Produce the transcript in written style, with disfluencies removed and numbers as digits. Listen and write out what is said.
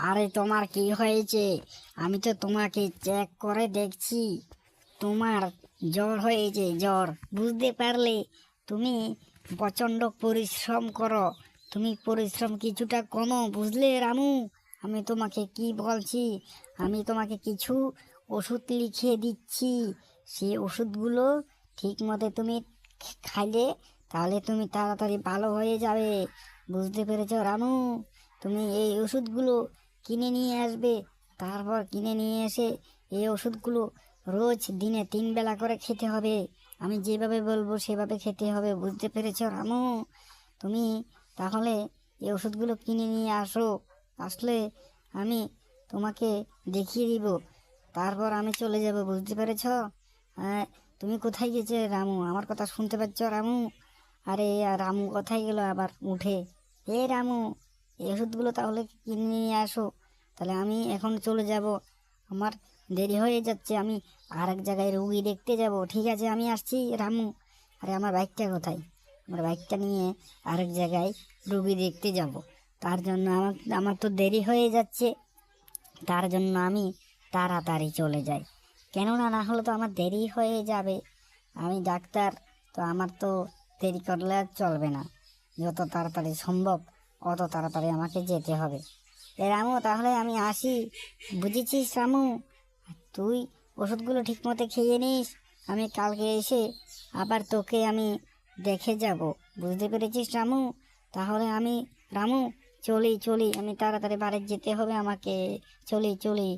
আরে তোমার কি হয়েছে? আমি তো তোমাকে চেক করে দেখছি, তোমার জ্বর হয়েছে, জ্বর। বুঝতে পারলে? তুমি প্রচণ্ড পরিশ্রম করো, তুমি পরিশ্রম কিছুটা কমো, বুঝলে রামু? আমি তোমাকে কি বলছি, আমি তোমাকে কিছু ওষুধ লিখে দিচ্ছি। সেই ওষুধগুলো ঠিক মতো তুমি খাইলে তাহলে তুমি তাড়াতাড়ি ভালো হয়ে যাবে। বুঝতে পেরেছো রামু? তুমি এই ওষুধগুলো কিনে নিয়ে আসবে, তারপর কিনে নিয়ে এসে এই ওষুধগুলো রোজ দিনে 3 বেলা করে খেতে হবে। আমি যেভাবে বলবো সেভাবে খেতে হবে, বুঝতে পেরেছো রামু? তুমি তাহলে এই ওষুধগুলো কিনে নিয়ে আসো, আসলে আমি তোমাকে দেখিয়ে দিব, তারপর আমি চলে যাব, বুঝতে পেরেছো? হ্যাঁ। তুমি কোথায় গেছে রামু? আমার কথা শুনতে পাচ্ছ রামু? আরে রামু কোথায় গেল আবার উঠে? এ রামু, এই ওষুধগুলো তাহলে কিনে নিয়ে আসো, তাহলে আমি এখন চলে যাব। আমার দেরি হয়ে যাচ্ছে, আমি আর এক জায়গায় রুগী দেখতে যাব। ঠিক আছে, আমি আসছি রামু। আরে আমার বাইকটা কোথায়? আমার বাইকটা নিয়ে আরেক জায়গায় রুগী দেখতে যাব, তার জন্য আমার তো দেরি হয়ে যাচ্ছে, তার জন্য আমি তাড়াতাড়ি চলে যাই। কেননা না হলে তো আমার দেরি হয়ে যাবে। আমি ডাক্তার, তো আমার তো দেরি করলে আর চলবে না। যত তাড়াতাড়ি সম্ভব অত তাড়াতাড়ি আমাকে যেতে হবে। এ রামু, তাহলে আমি আসি। বুঝেছিস রামু? তুই ওষুধগুলো ঠিক মতো খেয়ে নিস, আমি কালকে এসে আবার তোকে আমি দেখে যাব। বুঝতে পেরেছিস রামু? তাহলে আমি রামু চলি চলি, আমি তাড়াতাড়ি বাড়ি যেতে হবে আমাকে। চলি চলি।